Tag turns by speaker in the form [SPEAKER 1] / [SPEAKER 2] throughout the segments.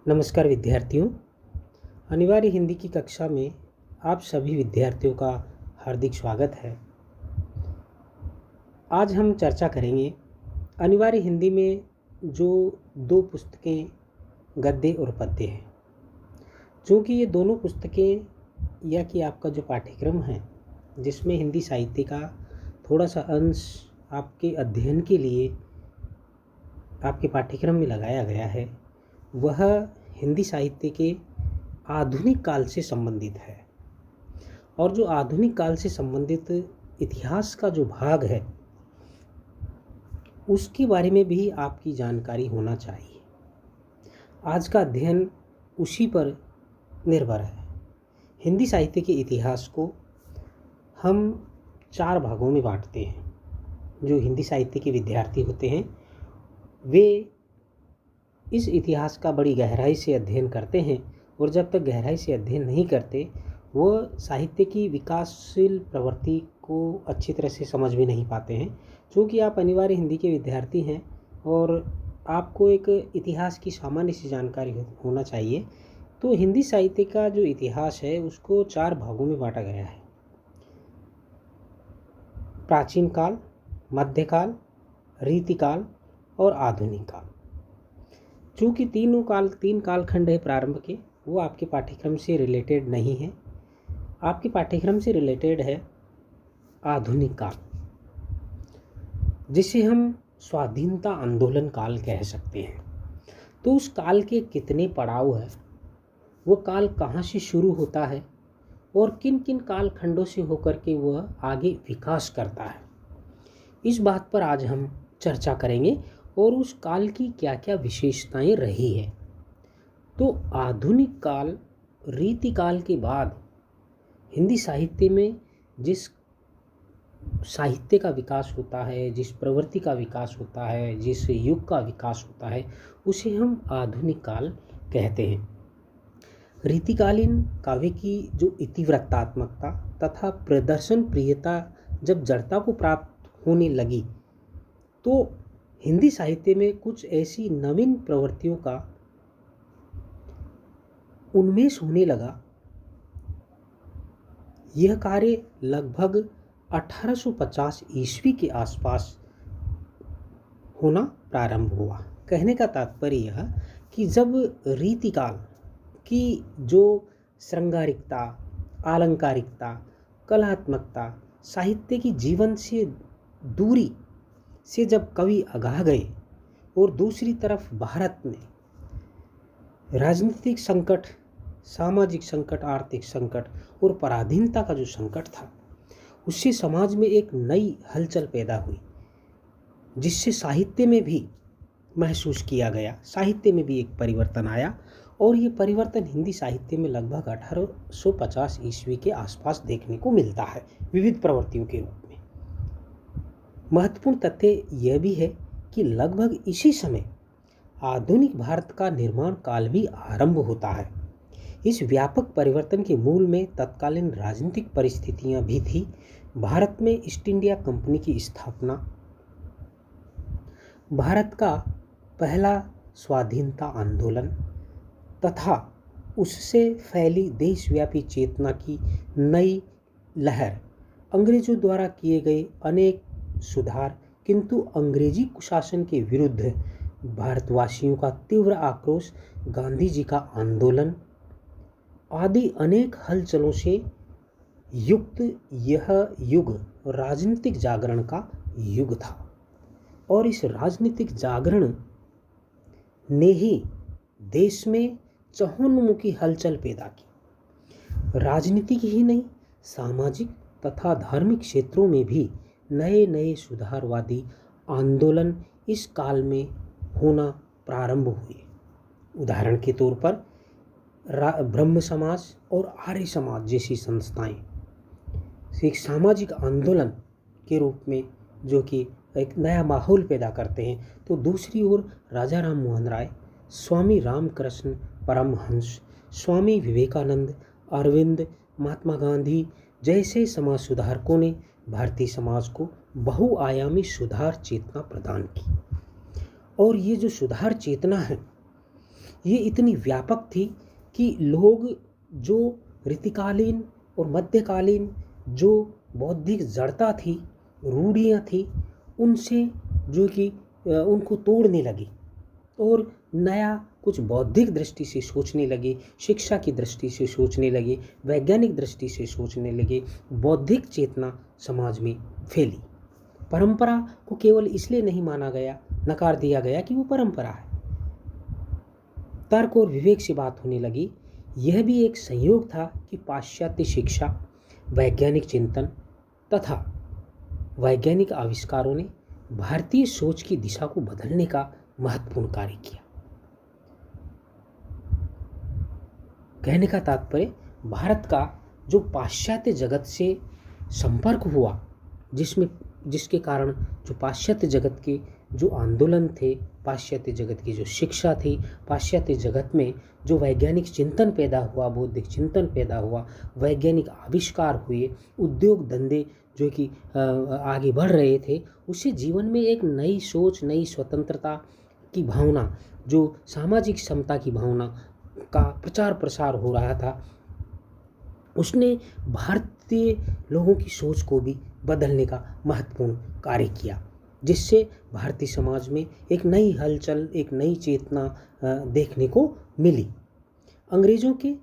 [SPEAKER 1] नमस्कार विद्यार्थियों। अनिवार्य हिंदी की कक्षा में आप सभी विद्यार्थियों का हार्दिक स्वागत है। आज हम चर्चा करेंगे अनिवार्य हिंदी में जो दो पुस्तकें गद्य और पद्य हैं। चूँकि ये दोनों पुस्तकें या कि आपका जो पाठ्यक्रम है जिसमें हिंदी साहित्य का थोड़ा सा अंश आपके अध्ययन के लिए आपके पाठ्यक्रम में लगाया गया है, वह हिंदी साहित्य के आधुनिक काल से संबंधित है। और जो आधुनिक काल से संबंधित इतिहास का जो भाग है उसके बारे में भी आपकी जानकारी होना चाहिए। आज का अध्ययन उसी पर निर्भर है। हिंदी साहित्य के इतिहास को हम 4 भागों में बांटते हैं। जो हिंदी साहित्य के विद्यार्थी होते हैं वे इस इतिहास का बड़ी गहराई से अध्ययन करते हैं, और जब तक गहराई से अध्ययन नहीं करते वो साहित्य की विकासशील प्रवृत्ति को अच्छी तरह से समझ भी नहीं पाते हैं। क्योंकि आप अनिवार्य हिंदी के विद्यार्थी हैं और आपको एक इतिहास की सामान्य सी जानकारी होना चाहिए। तो हिंदी साहित्य का जो इतिहास है उसको 4 भागों में बांटा गया है: प्राचीन काल, मध्यकाल, रीतिकाल और आधुनिक काल। चूँकि तीन कालखंड है प्रारंभ के, वो आपके पाठ्यक्रम से रिलेटेड नहीं है। आपके पाठ्यक्रम से रिलेटेड है आधुनिक काल, जिसे हम स्वाधीनता आंदोलन काल कह सकते हैं। तो उस काल के कितने पड़ाव है, वो काल कहाँ से शुरू होता है और किन किन कालखंडों से होकर के वह आगे विकास करता है, इस बात पर आज हम चर्चा करेंगे और उस काल की क्या क्या विशेषताएं रही है। तो आधुनिक काल, रीतिकाल के बाद हिंदी साहित्य में जिस साहित्य का विकास होता है, जिस प्रवृत्ति का विकास होता है, जिस युग का विकास होता है, उसे हम आधुनिक काल कहते हैं। रीतिकालीन काव्य की जो इतिवृत्तात्मकता तथा प्रदर्शन प्रियता जब जड़ता को प्राप्त होने लगी तो हिंदी साहित्य में कुछ ऐसी नवीन प्रवृत्तियों का उन्मेष होने लगा। यह कार्य लगभग 1850 ईस्वी के आसपास होना प्रारंभ हुआ। कहने का तात्पर्य यह कि जब रीतिकाल की जो श्रृंगारिकता, आलंकारिकता, कलात्मकता, साहित्य की जीवन से दूरी से जब कवि आगाह गए और दूसरी तरफ भारत में राजनीतिक संकट, सामाजिक संकट, आर्थिक संकट और पराधीनता का जो संकट था, उससे समाज में एक नई हलचल पैदा हुई, जिससे साहित्य में भी महसूस किया गया। साहित्य में भी एक परिवर्तन आया और ये परिवर्तन हिंदी साहित्य में लगभग 1850 ईस्वी के आसपास देखने को मिलता है विविध प्रवृत्तियों के रूप में। महत्वपूर्ण तथ्य यह भी है कि लगभग इसी समय आधुनिक भारत का निर्माण काल भी आरंभ होता है। इस व्यापक परिवर्तन के मूल में तत्कालीन राजनीतिक परिस्थितियां भी थी। भारत में ईस्ट इंडिया कंपनी की स्थापना, भारत का पहला स्वाधीनता आंदोलन तथा उससे फैली देशव्यापी चेतना की नई लहर, अंग्रेजों द्वारा किए गए अनेक सुधार किंतु अंग्रेजी कुशासन के विरुद्ध भारतवासियों का तीव्र आक्रोश, गांधी जी का आंदोलन आदि अनेक हलचलों से युक्त यह युग राजनीतिक जागरण का युग था। और इस राजनीतिक जागरण ने ही देश में चहुंमुखी हलचल पैदा की। राजनीतिक ही नहीं, सामाजिक तथा धार्मिक क्षेत्रों में भी नए नए सुधारवादी आंदोलन इस काल में होना प्रारंभ हुए। उदाहरण के तौर पर ब्रह्म समाज और आर्य समाज जैसी संस्थाएं एक सामाजिक आंदोलन के रूप में जो कि एक नया माहौल पैदा करते हैं, तो दूसरी ओर राजा राम मोहन राय, स्वामी रामकृष्ण परमहंस, स्वामी विवेकानंद, अरविंद, महात्मा गांधी जैसे समाज सुधारकों ने भारतीय समाज को बहुआयामी सुधार चेतना प्रदान की। और ये जो सुधार चेतना है ये इतनी व्यापक थी कि लोग जो रीतिकालीन और मध्यकालीन जो बौद्धिक जड़ता थी, रूढ़ियाँ थी, उनसे जो कि उनको तोड़ने लगी और नया कुछ बौद्धिक दृष्टि से सोचने लगे, शिक्षा की दृष्टि से सोचने लगे, वैज्ञानिक दृष्टि से सोचने लगे। बौद्धिक चेतना समाज में फैली। परंपरा को केवल इसलिए नहीं माना गया, नकार दिया गया कि वो परंपरा है। तर्क और विवेक से बात होने लगी। यह भी एक संयोग था कि पाश्चात्य शिक्षा, वैज्ञानिक चिंतन तथा वैज्ञानिक आविष्कारों ने भारतीय सोच की दिशा को बदलने का महत्वपूर्ण कार्य किया। कहने का तात्पर्य, भारत का जो पाश्चात्य जगत से संपर्क हुआ, जिसके कारण जो पाश्चात्य जगत के जो आंदोलन थे, पाश्चात्य जगत की जो शिक्षा थी, पाश्चात्य जगत में जो वैज्ञानिक चिंतन पैदा हुआ, बौद्धिक चिंतन पैदा हुआ, वैज्ञानिक आविष्कार हुए, उद्योग धंधे जो कि आगे बढ़ रहे थे, उससे जीवन में एक नई सोच, नई स्वतंत्रता की भावना, जो सामाजिक समता की भावना का प्रचार प्रसार हो रहा था, उसने भारतीय लोगों की सोच को भी बदलने का महत्वपूर्ण कार्य किया, जिससे भारतीय समाज में एक नई हलचल, एक नई चेतना देखने को मिली। अंग्रेजों के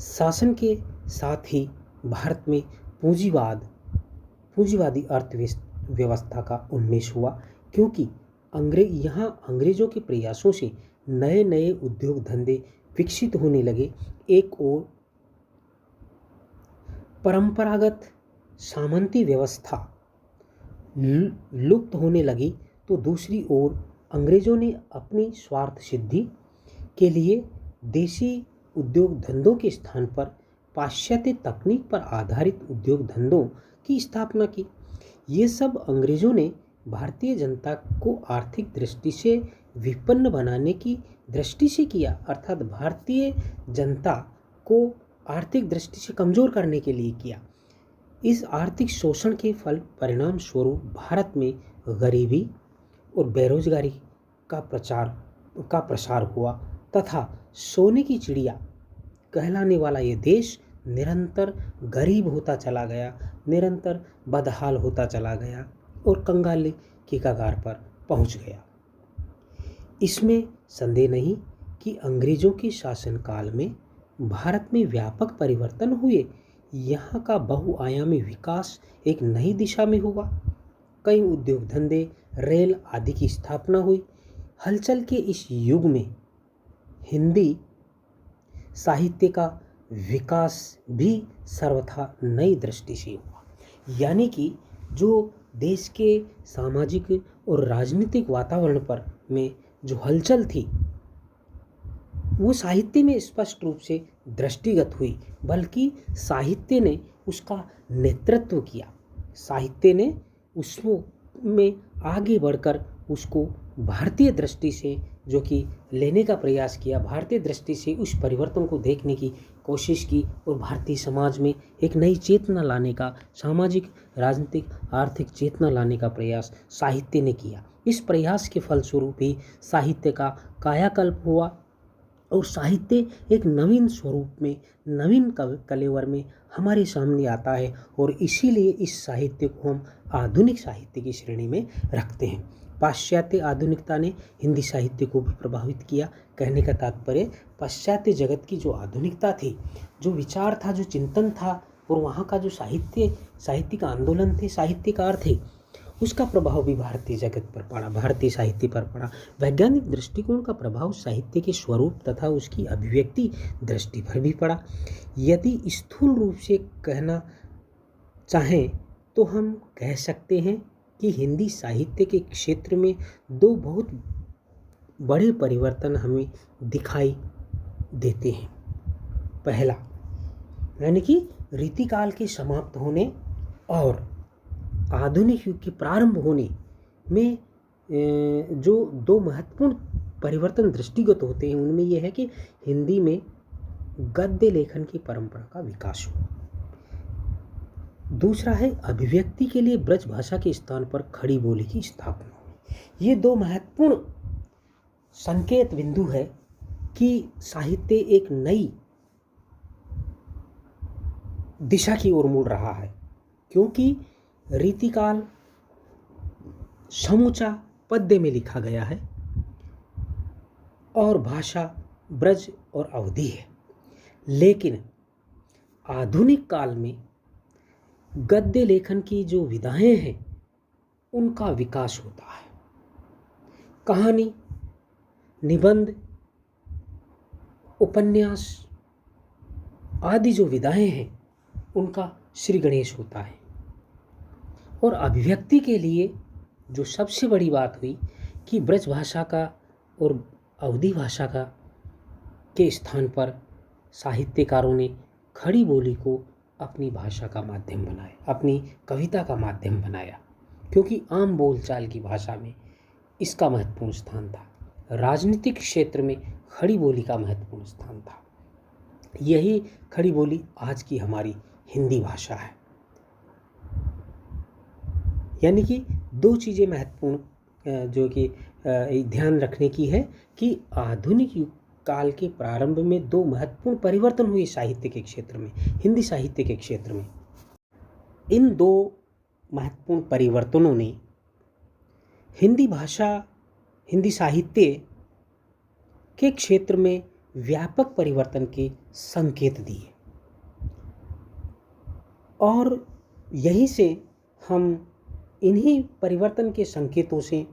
[SPEAKER 1] शासन के साथ ही भारत में पूंजीवादी अर्थव्यवस्था का उन्मेष हुआ, क्योंकि अंग्रेजों के प्रयासों से नए नए उद्योग धंधे विकसित होने लगे। एक ओर परंपरागत सामंती व्यवस्था लुप्त होने लगी, तो दूसरी ओर अंग्रेजों ने अपनी स्वार्थ सिद्धि के लिए देसी उद्योग धंधों के स्थान पर पाश्चात्य तकनीक पर आधारित उद्योग धंधों की स्थापना की। ये सब अंग्रेजों ने भारतीय जनता को आर्थिक दृष्टि से विपन्न बनाने की दृष्टि से किया, अर्थात भारतीय जनता को आर्थिक दृष्टि से कमजोर करने के लिए किया। इस आर्थिक शोषण के परिणाम स्वरूप भारत में गरीबी और बेरोजगारी का प्रसार हुआ तथा सोने की चिड़िया कहलाने वाला ये देश निरंतर गरीब होता चला गया, निरंतर बदहाल होता चला गया और कंगाली की कगार पर पहुंच गया। इसमें संदेह नहीं कि अंग्रेजों के शासनकाल में भारत में व्यापक परिवर्तन हुए। यहाँ का बहुआयामी विकास एक नई दिशा में हुआ। कई उद्योग धंधे, रेल आदि की स्थापना हुई। हलचल के इस युग में हिंदी साहित्य का विकास भी सर्वथा नई दृष्टि से हुआ। यानी कि जो देश के सामाजिक और राजनीतिक वातावरण में जो हलचल थी, वो साहित्य में स्पष्ट रूप से दृष्टिगत हुई, बल्कि साहित्य ने उसका नेतृत्व किया। साहित्य ने उसमें आगे बढ़कर उसको भारतीय दृष्टि से जो कि लेने का प्रयास किया, भारतीय दृष्टि से उस परिवर्तन को देखने की कोशिश की और भारतीय समाज में एक नई चेतना लाने का, सामाजिक, राजनीतिक, आर्थिक चेतना लाने का प्रयास साहित्य ने किया। इस प्रयास के फलस्वरूप ही साहित्य का कायाकल्प हुआ और साहित्य एक नवीन स्वरूप में, नवीन कलेवर में हमारे सामने आता है और इसीलिए इस साहित्य को हम आधुनिक साहित्य की श्रेणी में रखते हैं। पाश्चात्य आधुनिकता ने हिंदी साहित्य को भी प्रभावित किया। कहने का तात्पर्य, पाश्चात्य जगत की जो आधुनिकता थी, जो विचार था, जो चिंतन था और वहाँ का जो साहित्यिक आंदोलन थे, साहित्यकार थे, उसका प्रभाव भी भारतीय जगत पर पड़ा, भारतीय साहित्य पर पड़ा। वैज्ञानिक दृष्टिकोण का प्रभाव साहित्य के स्वरूप तथा उसकी अभिव्यक्ति दृष्टि पर भी पड़ा। यदि स्थूल रूप से कहना चाहें तो हम कह सकते हैं कि हिंदी साहित्य के क्षेत्र में दो बहुत बड़े परिवर्तन हमें दिखाई देते हैं। पहला, यानी कि रीतिकाल के समाप्त होने और आधुनिक युग के प्रारंभ होने में जो दो महत्वपूर्ण परिवर्तन दृष्टिगत होते हैं, उनमें यह है कि हिंदी में गद्य लेखन की परंपरा का विकास हुआ। दूसरा है अभिव्यक्ति के लिए ब्रज भाषा के स्थान पर खड़ी बोली की स्थापना हुई। ये दो महत्वपूर्ण संकेत बिंदु है कि साहित्य एक नई दिशा की ओर मुड़ रहा है, क्योंकि रीतिकाल समूचा पद्य में लिखा गया है और भाषा ब्रज और अवधि है। लेकिन आधुनिक काल में गद्य लेखन की जो विधाएं हैं उनका विकास होता है। कहानी, निबंध, उपन्यास आदि जो विधाएं हैं उनका श्री गणेश होता है। और अभिव्यक्ति के लिए जो सबसे बड़ी बात हुई कि ब्रज भाषा का और अवधी भाषा का के स्थान पर साहित्यकारों ने खड़ी बोली को अपनी भाषा का माध्यम बनाया, अपनी कविता का माध्यम बनाया, क्योंकि आम बोलचाल की भाषा में इसका महत्वपूर्ण स्थान था। राजनीतिक क्षेत्र में खड़ी बोली का महत्वपूर्ण स्थान था। यही खड़ी बोली आज की हमारी हिंदी भाषा है। यानी कि दो चीज़ें महत्वपूर्ण जो कि ध्यान रखने की है कि आधुनिक युग काल के प्रारंभ में दो महत्वपूर्ण परिवर्तन हुए साहित्य के क्षेत्र में, हिंदी साहित्य के क्षेत्र में। इन दो महत्वपूर्ण परिवर्तनों ने हिंदी भाषा, हिंदी साहित्य के क्षेत्र में व्यापक परिवर्तन के संकेत दिए और यहीं से हम इन्हीं परिवर्तन के संकेतों से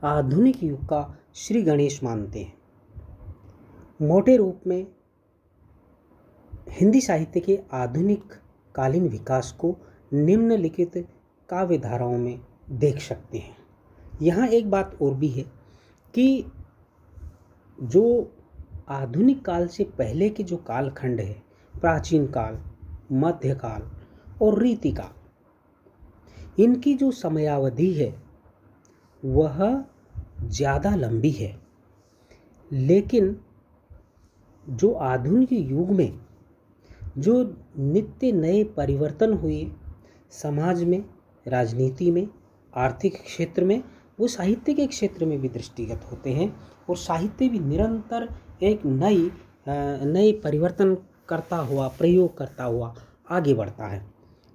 [SPEAKER 1] आधुनिक युग का श्री गणेश मानते हैं। मोटे रूप में हिंदी साहित्य के आधुनिक कालीन विकास को निम्नलिखित काव्य धाराओं में देख सकते हैं। यहाँ एक बात और भी है कि जो आधुनिक काल से पहले के जो कालखंड है, प्राचीन काल, मध्यकाल और रीतिकाल, इनकी जो समयावधि है वह ज़्यादा लंबी है। लेकिन जो आधुनिक युग में जो नित्य नए परिवर्तन हुए समाज में, राजनीति में, आर्थिक क्षेत्र में, वो साहित्य के क्षेत्र में भी दृष्टिगत होते हैं और साहित्य भी निरंतर एक नई परिवर्तन करता हुआ, प्रयोग करता हुआ आगे बढ़ता है।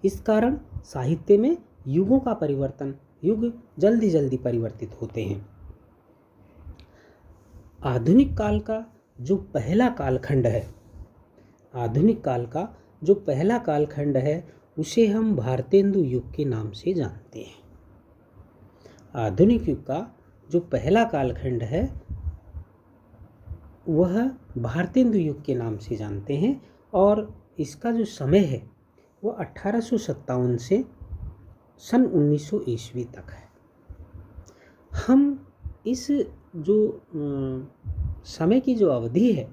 [SPEAKER 1] इस कारण साहित्य में युगों का परिवर्तन, युग जल्दी जल्दी परिवर्तित होते हैं। आधुनिक काल का जो पहला कालखंड है, आधुनिक काल का जो पहला कालखंड है उसे हम भारतेंदु युग के नाम से जानते हैं। आधुनिक युग का जो पहला कालखंड है वह भारतेंदु युग के नाम से जानते हैं और इसका जो समय है वह 1857 से सन 1900 ईस्वी तक है। हम इस जो समय की जो अवधि है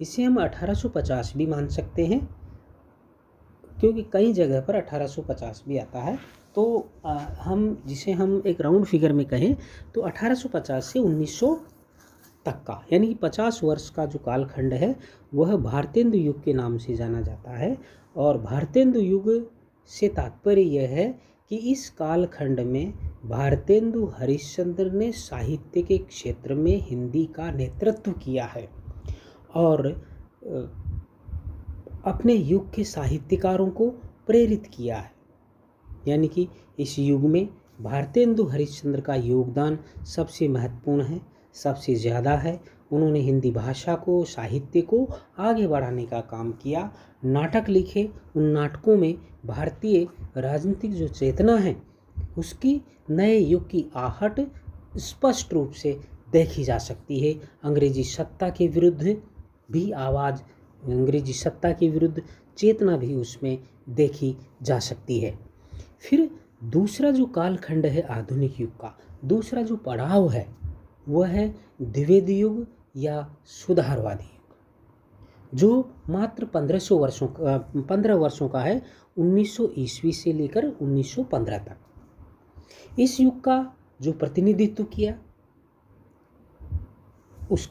[SPEAKER 1] इसे हम 1850 भी मान सकते हैं, क्योंकि कई जगह पर 1850 भी आता है। तो हम जिसे हम एक राउंड फिगर में कहें तो 1850 से 1900 तक का, यानी कि 50 वर्ष का जो कालखंड है वह भारतेंदु युग के नाम से जाना जाता है। और भारतेंदु युग से तात्पर्य यह है कि इस कालखंड में भारतेंदु हरिश्चंद्र ने साहित्य के क्षेत्र में हिंदी का नेतृत्व किया है और अपने युग के साहित्यकारों को प्रेरित किया है। यानी कि इस युग में भारतेंदु हरिश्चंद्र का योगदान सबसे महत्वपूर्ण है, सबसे ज़्यादा है। उन्होंने हिंदी भाषा को, साहित्य को आगे बढ़ाने का काम किया, नाटक लिखे। उन नाटकों में भारतीय राजनीतिक जो चेतना है उसकी नए युग की आहट स्पष्ट रूप से देखी जा सकती है। अंग्रेजी सत्ता के विरुद्ध भी आवाज़, अंग्रेजी सत्ता के विरुद्ध चेतना भी उसमें देखी जा सकती है। फिर दूसरा जो कालखंड है आधुनिक युग का, दूसरा जो पड़ाव है वह है द्विवेदी युग या सुधारवादी युग, जो मात्र 15 वर्षों का है, 1900 ईस्वी से लेकर 1915 तक। इस युग का जो प्रतिनिधित्व किया उस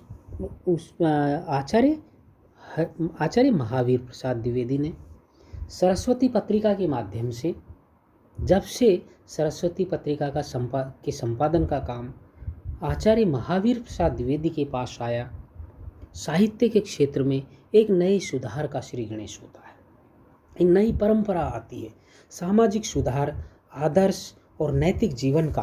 [SPEAKER 1] आचार्य महावीर प्रसाद द्विवेदी ने सरस्वती पत्रिका के माध्यम से, जब से सरस्वती पत्रिका का संपादन का काम आचार्य महावीर प्रसाद द्विवेदी के पास आया, साहित्य के क्षेत्र में एक नए सुधार का श्री गणेश होता है। एक नई परंपरा आती है। सामाजिक सुधार, आदर्श और नैतिक जीवन का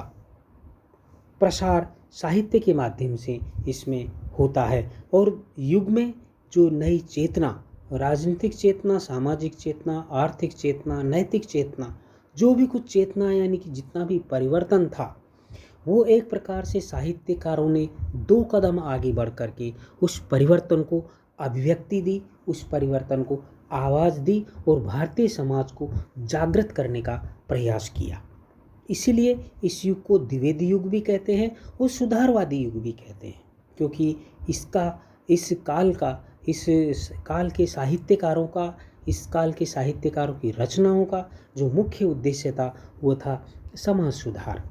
[SPEAKER 1] प्रसार साहित्य के माध्यम से इसमें होता है। और युग में जो नई चेतना, राजनीतिक चेतना, सामाजिक चेतना, आर्थिक चेतना, नैतिक चेतना, जो भी कुछ चेतना यानी कि जितना भी परिवर्तन था, वो एक प्रकार से साहित्यकारों ने 2 कदम आगे बढ़ कर के उस परिवर्तन को अभिव्यक्ति दी, उस परिवर्तन को आवाज़ दी और भारतीय समाज को जागृत करने का प्रयास किया। इसीलिए इस युग को द्विवेदी युग भी कहते हैं और सुधारवादी युग भी कहते हैं, क्योंकि इस काल के साहित्यकारों की रचनाओं का जो मुख्य उद्देश्य था वो था समाज सुधार।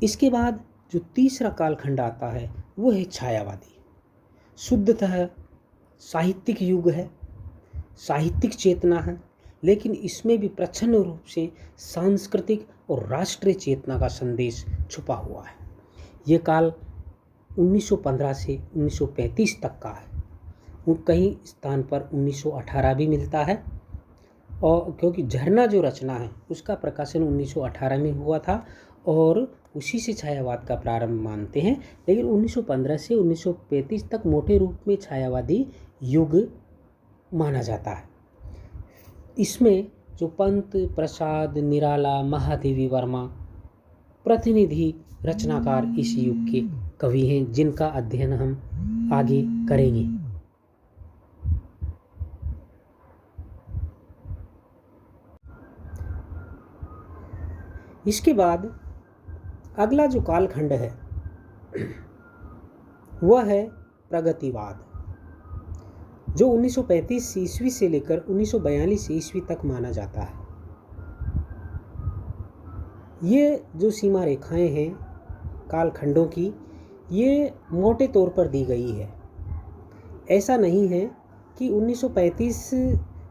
[SPEAKER 1] इसके बाद जो तीसरा कालखंड आता है वो है छायावादी। शुद्धतः साहित्यिक युग है, साहित्यिक चेतना है, लेकिन इसमें भी प्रच्छन्न रूप से सांस्कृतिक और राष्ट्रीय चेतना का संदेश छुपा हुआ है। ये काल 1915 से 1935 तक का है। कहीं स्थान पर 1918 भी मिलता है, और क्योंकि झरना जो रचना है उसका प्रकाशन 1918 में हुआ था और उसी से छायावाद का प्रारंभ मानते हैं। लेकिन 1915 से 1935 तक मोटे रूप में छायावादी युग माना जाता है। इसमें जो पंत, प्रसाद, निराला, महादेवी वर्मा प्रतिनिधि रचनाकार इस युग के कवि हैं, जिनका अध्ययन हम आगे करेंगे। इसके बाद अगला जो कालखंड है वह है प्रगतिवाद, जो 1935 ईस्वी से लेकर 1942 ईस्वी तक माना जाता है। ये जो सीमा रेखाएं हैं कालखंडों की, ये मोटे तौर पर दी गई है। ऐसा नहीं है कि 1935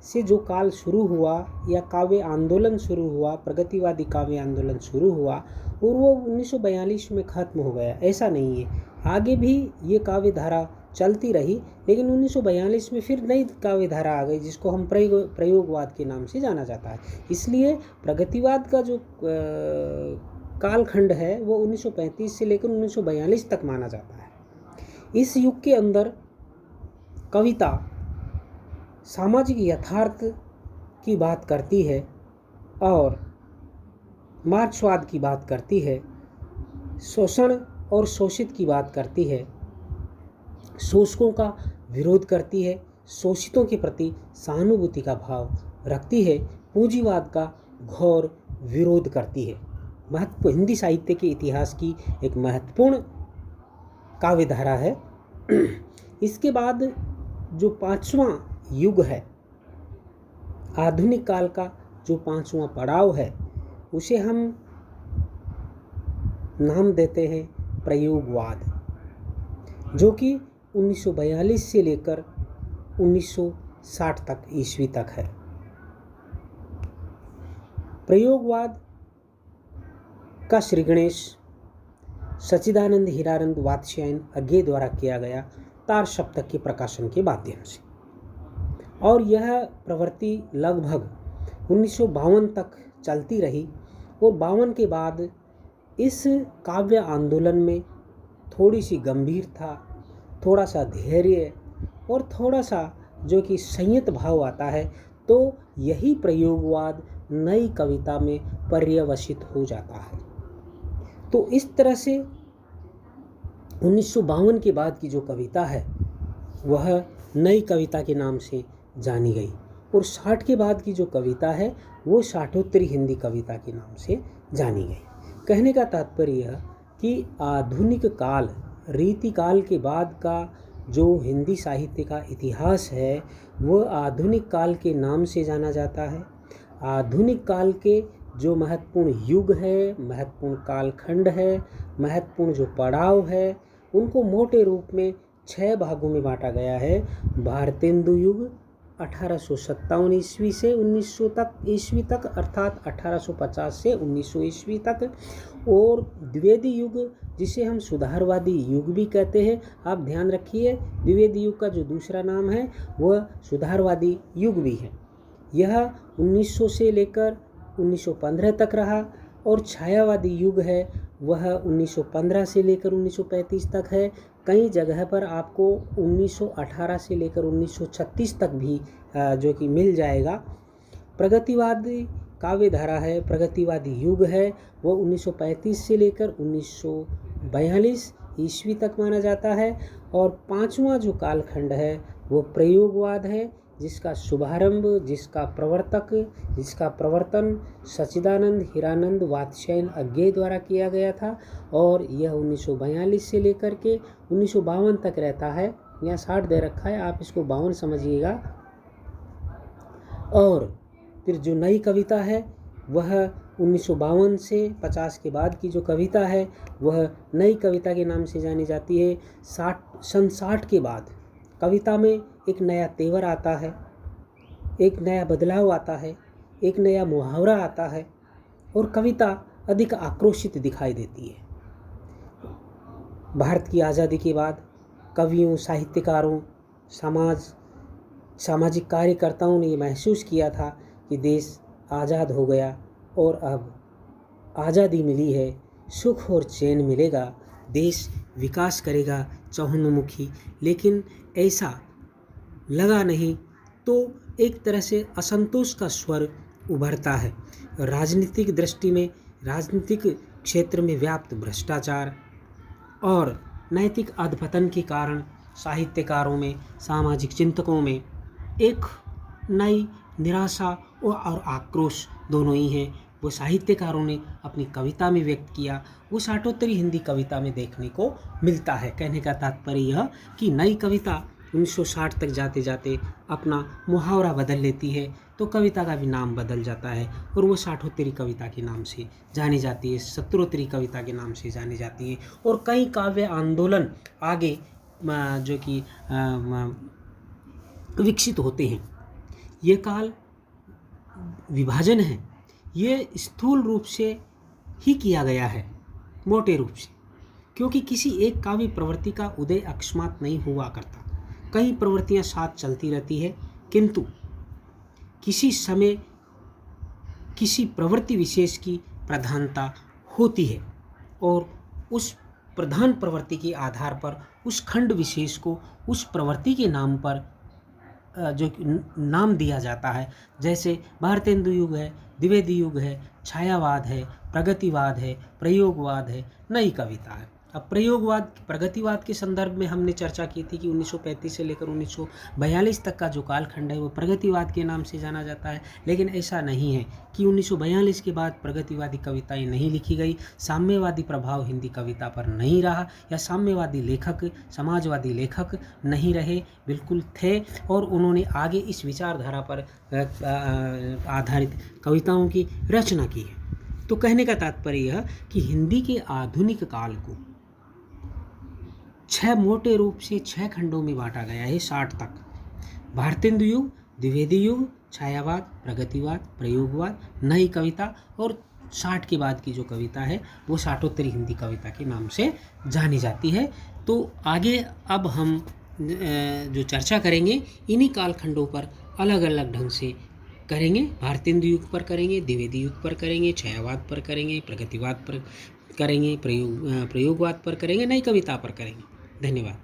[SPEAKER 1] से जो काल शुरू हुआ या काव्य आंदोलन शुरू हुआ, प्रगतिवादी काव्य आंदोलन शुरू हुआ और वो 1942 में ख़त्म हो गया, ऐसा नहीं है। आगे भी ये काव्य धारा चलती रही, लेकिन 1942 में फिर नई काव्य धारा आ गई जिसको हम प्रयोगवाद के नाम से जाना जाता है। इसलिए प्रगतिवाद का जो कालखंड है वो 1935 से लेकर 1942 तक माना जाता है। इस युग के अंदर कविता सामाजिक यथार्थ की बात करती है और मार्क्सवाद की बात करती है, शोषण और शोषित की बात करती है, शोषकों का विरोध करती है, शोषितों के प्रति सहानुभूति का भाव रखती है, पूंजीवाद का घोर विरोध करती है। हिंदी साहित्य के इतिहास की एक महत्वपूर्ण काव्यधारा है। इसके बाद जो 5वां युग है, आधुनिक काल का जो 5वां पड़ाव है, उसे हम नाम देते हैं प्रयोगवाद, जो कि 1942 से लेकर 1960 तक ईस्वी तक है। प्रयोगवाद का श्री गणेश सच्चिदानंद हीरानंद वात्स्यायन अज्ञे द्वारा किया गया तार सप्तक के प्रकाशन के माध्यम से, और यह प्रवृत्ति लगभग 1952 तक चलती रही। और 52 के बाद इस काव्य आंदोलन में थोड़ी सी गंभीरता, थोड़ा सा धैर्य और थोड़ा सा जो कि संयत भाव आता है, तो यही प्रयोगवाद नई कविता में पर्यवसित हो जाता है। तो इस तरह से 1952 के बाद की जो कविता है वह नई कविता के नाम से जानी गई, और 60 के बाद की जो कविता है वो साठोत्तरी हिंदी कविता के नाम से जानी गई। कहने का तात्पर्य यह कि आधुनिक काल, रीतिकाल के बाद का जो हिंदी साहित्य का इतिहास है वह आधुनिक काल के नाम से जाना जाता है। आधुनिक काल के जो महत्वपूर्ण युग है, महत्वपूर्ण कालखंड है, महत्वपूर्ण जो पड़ाव है, उनको मोटे रूप में 6 भागों में बांटा गया है। भारतेंदु युग 1857 ईस्वी से 1900 ईस्वी तक, अर्थात 1850 से 1900 ईस्वी तक। और द्विवेदी युग जिसे हम सुधारवादी युग भी कहते हैं। आप ध्यान रखिए, द्विवेदी युग का जो दूसरा नाम है वह सुधारवादी युग भी है। यह 1900 से लेकर 1915 तक रहा। और छायावादी युग है वह 1915 से लेकर 1935 तक है। कई जगह पर आपको 1918 से लेकर 1936 तक भी जो कि मिल जाएगा। प्रगतिवादी काव्य धारा है, प्रगतिवादी युग है, वो 1935 से लेकर 1942 ईस्वी तक माना जाता है। और पांचवा जो कालखंड है वो प्रयोगवाद है, जिसका शुभारंभ, जिसका प्रवर्तक, जिसका प्रवर्तन सच्चिदानंद हीरानंद वात्स्यायन अज्ञेय द्वारा किया गया था। और यह 1942 से लेकर के 1952 तक रहता है। यहाँ 60 दे रखा है, आप इसको 52 समझिएगा। और फिर जो नई कविता है वह 1952 से 50 के बाद की जो कविता है वह नई कविता के नाम से जानी जाती है। 60 के बाद कविता में एक नया तेवर आता है, एक नया बदलाव आता है, एक नया मुहावरा आता है और कविता अधिक आक्रोशित दिखाई देती है। भारत की आज़ादी के बाद कवियों, साहित्यकारों, सामाजिक कार्यकर्ताओं ने ये महसूस किया था कि देश आज़ाद हो गया और अब आज़ादी मिली है, सुख और चैन मिलेगा, देश विकास करेगा चहुमुखी। लेकिन ऐसा लगा नहीं, तो एक तरह से असंतोष का स्वर उभरता है। राजनीतिक दृष्टि में, राजनीतिक क्षेत्र में व्याप्त भ्रष्टाचार और नैतिक अधपतन के कारण साहित्यकारों में, सामाजिक चिंतकों में एक नई निराशा और आक्रोश दोनों ही हैं। वो साहित्यकारों ने अपनी कविता में व्यक्त किया, वो साठोत्तरी हिंदी कविता में देखने को मिलता है। कहने का तात्पर्य यह कि नई कविता 1960 तक जाते जाते अपना मुहावरा बदल लेती है, तो कविता का भी नाम बदल जाता है और वो साठोत्तरी कविता के नाम से जानी जाती है, सत्तरोत्तरी कविता के नाम से जानी जाती है। और कई काव्य आंदोलन आगे जो कि विकसित होते हैं। ये काल विभाजन है, ये स्थूल रूप से ही किया गया है, मोटे रूप से, क्योंकि किसी एक काव्य प्रवृत्ति का उदय अकस्मात नहीं हुआ करता। कई प्रवृत्तियां साथ चलती रहती है, किंतु किसी समय किसी प्रवृत्ति विशेष की प्रधानता होती है और उस प्रधान प्रवृत्ति के आधार पर उस खंड विशेष को उस प्रवृत्ति के नाम पर जो नाम दिया जाता है। जैसे भारतेंदु युग है, द्विवेदी युग है, छायावाद है, प्रगतिवाद है, प्रयोगवाद है, नई कविता है। अब प्रयोगवाद, प्रगतिवाद के संदर्भ में हमने चर्चा की थी कि 1935 से लेकर 1942 तक का जो कालखंड है वो प्रगतिवाद के नाम से जाना जाता है। लेकिन ऐसा नहीं है कि 1942 के बाद प्रगतिवादी कविताएं नहीं लिखी गई, साम्यवादी प्रभाव हिंदी कविता पर नहीं रहा, या साम्यवादी लेखक, समाजवादी लेखक नहीं रहे, बिल्कुल थे। और उन्होंने आगे इस विचारधारा पर आधारित कविताओं की रचना की है। तो कहने का तात्पर्य यह कि हिंदी के आधुनिक काल को 6 मोटे रूप से 6 खंडों में बांटा गया है 60 तक। भारतेंदु युग, द्विवेदी युग, छायावाद, प्रगतिवाद, प्रयोगवाद, नई कविता और 60 के बाद की जो कविता है वो साठोत्तरी हिंदी कविता के नाम से जानी जाती है। तो आगे अब हम जो चर्चा करेंगे इन्हीं कालखंडों पर अलग अलग ढंग से करेंगे। भारतेंदु युग पर करेंगे, द्विवेदी युग पर करेंगे, छायावाद पर करेंगे, प्रगतिवाद पर करेंगे, प्रयोगवाद पर करेंगे, नई कविता पर करेंगे। धन्यवाद।